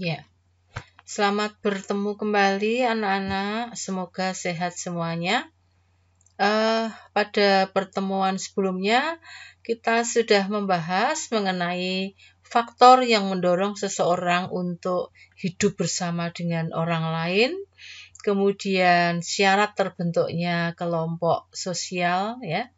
Ya, selamat bertemu kembali anak-anak, semoga sehat semuanya. Pada pertemuan sebelumnya, kita sudah membahas mengenai faktor yang mendorong seseorang untuk hidup bersama dengan orang lain, kemudian syarat terbentuknya kelompok sosial, ya.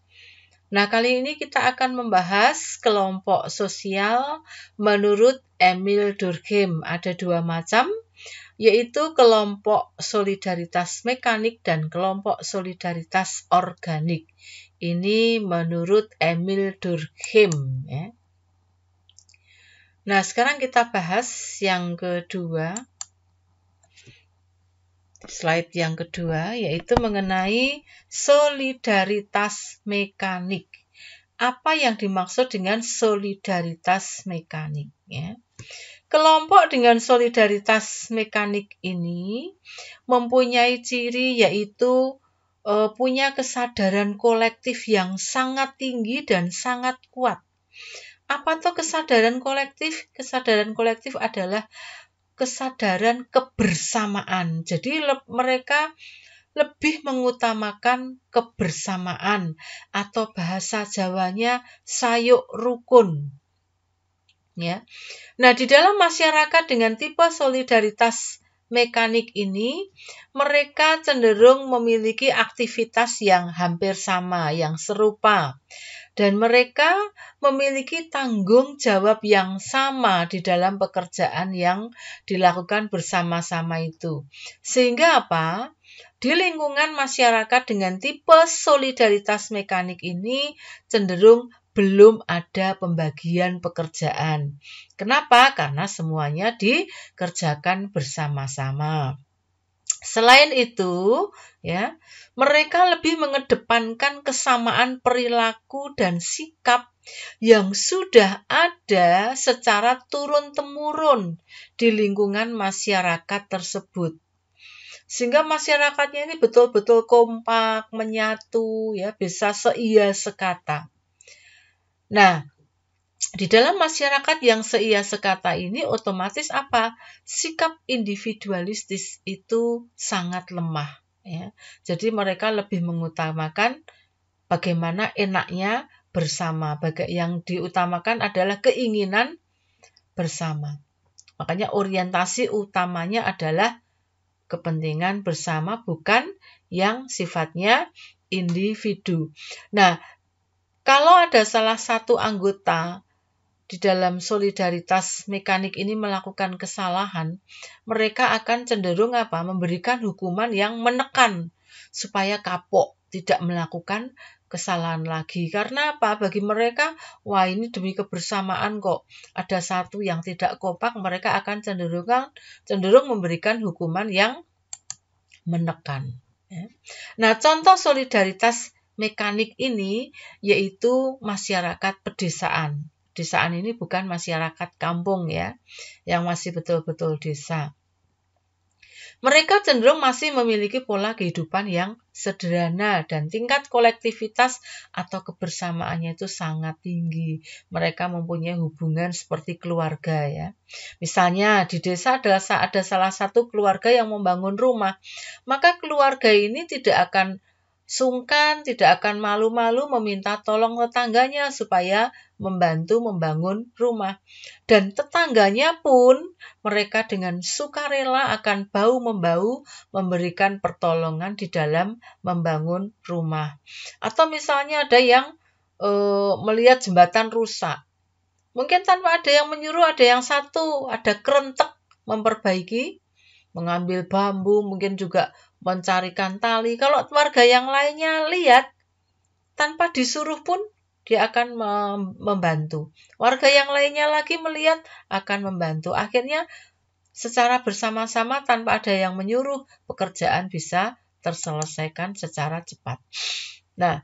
Nah, kali ini kita akan membahas kelompok sosial menurut Emil Durkheim. Ada dua macam, yaitu kelompok solidaritas mekanik dan kelompok solidaritas organik. Ini menurut Emil Durkheim. Ya. Nah, sekarang kita bahas yang kedua. Slide yang kedua, yaitu mengenai solidaritas mekanik. Apa yang dimaksud dengan solidaritas mekanik? Ya. Kelompok dengan solidaritas mekanik ini mempunyai ciri yaitu punya kesadaran kolektif yang sangat tinggi dan sangat kuat. Apa tuh kesadaran kolektif? Kesadaran kolektif adalah kesadaran kebersamaan. Jadi mereka lebih mengutamakan kebersamaan atau bahasa Jawanya sayuk rukun. Ya. Nah, di dalam masyarakat dengan tipe solidaritas mekanik ini, mereka cenderung memiliki aktivitas yang hampir sama, yang serupa. Dan mereka memiliki tanggung jawab yang sama di dalam pekerjaan yang dilakukan bersama-sama itu. Sehingga apa? Di lingkungan masyarakat dengan tipe solidaritas mekanik ini cenderung belum ada pembagian pekerjaan. Kenapa? Karena semuanya dikerjakan bersama-sama. Selain itu, ya, mereka lebih mengedepankan kesamaan perilaku dan sikap yang sudah ada secara turun-temurun di lingkungan masyarakat tersebut. Sehingga masyarakatnya ini betul-betul kompak, menyatu, ya, bisa seia sekata. Nah, di dalam masyarakat yang seia sekata ini otomatis apa? Sikap individualistis itu sangat lemah. Ya. Jadi mereka lebih mengutamakan bagaimana enaknya bersama. Yang diutamakan adalah keinginan bersama. Makanya orientasi utamanya adalah kepentingan bersama, bukan yang sifatnya individu. Nah, kalau ada salah satu anggota di dalam solidaritas mekanik ini melakukan kesalahan, mereka akan cenderung memberikan hukuman yang menekan supaya kapok, tidak melakukan kesalahan lagi. Karena apa? Bagi mereka, wah ini demi kebersamaan kok. Ada satu yang tidak kompak, mereka akan cenderung memberikan hukuman yang menekan. Nah, contoh solidaritas mekanik ini yaitu masyarakat pedesaan. Pedesaan ini bukan masyarakat kampung ya, yang masih betul-betul desa. Mereka cenderung masih memiliki pola kehidupan yang sederhana dan tingkat kolektivitas atau kebersamaannya itu sangat tinggi. Mereka mempunyai hubungan seperti keluarga ya. Misalnya di desa ada salah satu keluarga yang membangun rumah, maka keluarga ini tidak akan sungkan, tidak akan malu-malu meminta tolong tetangganya supaya membantu membangun rumah. Dan tetangganya pun mereka dengan sukarela akan bahu-membahu memberikan pertolongan di dalam membangun rumah. Atau misalnya ada yang melihat jembatan rusak. Mungkin tanpa ada yang menyuruh, ada yang ada kerentek memperbaiki, mengambil bambu, mungkin juga mencarikan tali. Kalau warga yang lainnya lihat, tanpa disuruh pun dia akan membantu. Warga yang lainnya lagi melihat akan membantu. Akhirnya secara bersama-sama tanpa ada yang menyuruh, pekerjaan bisa terselesaikan secara cepat. Nah,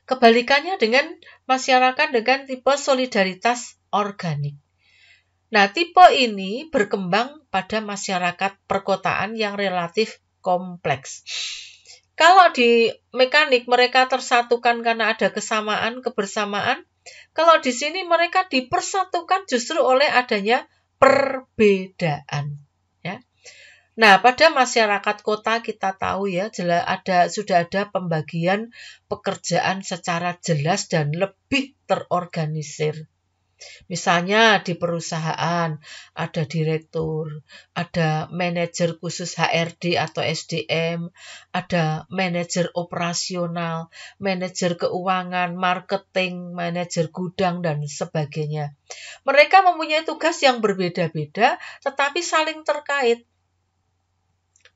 kebalikannya dengan masyarakat dengan tipe solidaritas organik. Nah, tipe ini berkembang pada masyarakat perkotaan yang relatif kompleks. Kalau di mekanik mereka tersatukan karena ada kesamaan, kebersamaan. Kalau di sini mereka dipersatukan justru oleh adanya perbedaan. Ya. Nah, pada masyarakat kota kita tahu ya, sudah ada pembagian pekerjaan secara jelas dan lebih terorganisir. Misalnya di perusahaan ada direktur, ada manajer khusus HRD atau SDM, ada manajer operasional, manajer keuangan, marketing, manajer gudang, dan sebagainya. Mereka mempunyai tugas yang berbeda-beda tetapi saling terkait.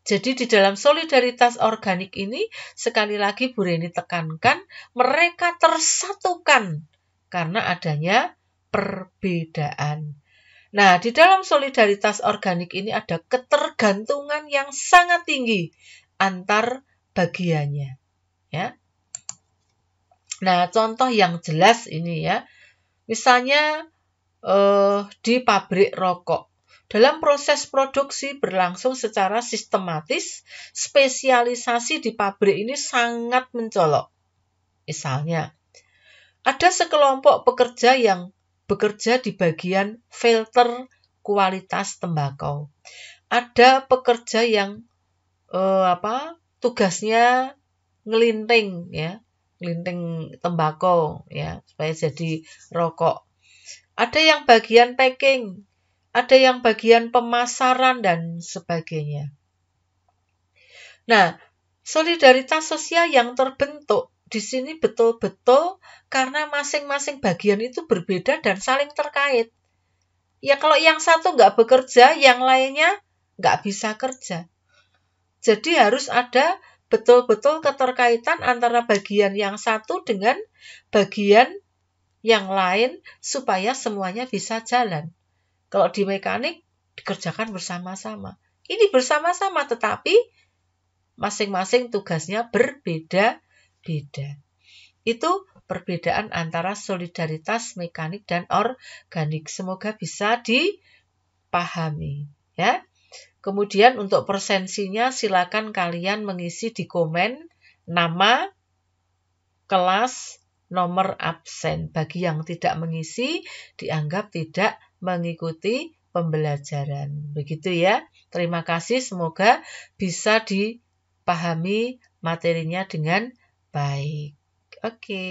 Jadi di dalam solidaritas organik ini, sekali lagi Bu Reni tekankan, mereka tersatukan karena adanya perbedaan. Nah, di dalam solidaritas organik ini ada ketergantungan yang sangat tinggi antar bagiannya. Ya. Nah, contoh yang jelas ini ya, misalnya di pabrik rokok. Dalam proses produksi berlangsung secara sistematis, spesialisasi di pabrik ini sangat mencolok. Misalnya, ada sekelompok pekerja yang bekerja di bagian filter kualitas tembakau. Ada pekerja yang tugasnya ngelinting ya, ngelinting tembakau ya supaya jadi rokok. Ada yang bagian packing, ada yang bagian pemasaran, dan sebagainya. Nah, solidaritas sosial yang terbentuk di sini betul-betul karena masing-masing bagian itu berbeda dan saling terkait. Ya kalau yang satu nggak bekerja, yang lainnya nggak bisa kerja. Jadi harus ada betul-betul keterkaitan antara bagian yang satu dengan bagian yang lain supaya semuanya bisa jalan. Kalau di mekanik dikerjakan bersama-sama. Ini bersama-sama tetapi masing-masing tugasnya berbeda-beda. Itu perbedaan antara solidaritas mekanik dan organik. Semoga bisa dipahami ya. Kemudian untuk persensinya silakan kalian mengisi di komen nama, kelas, nomor absen. Bagi yang tidak mengisi dianggap tidak mengikuti pembelajaran. Begitu ya. Terima kasih, semoga bisa dipahami materinya dengan baik. Oke.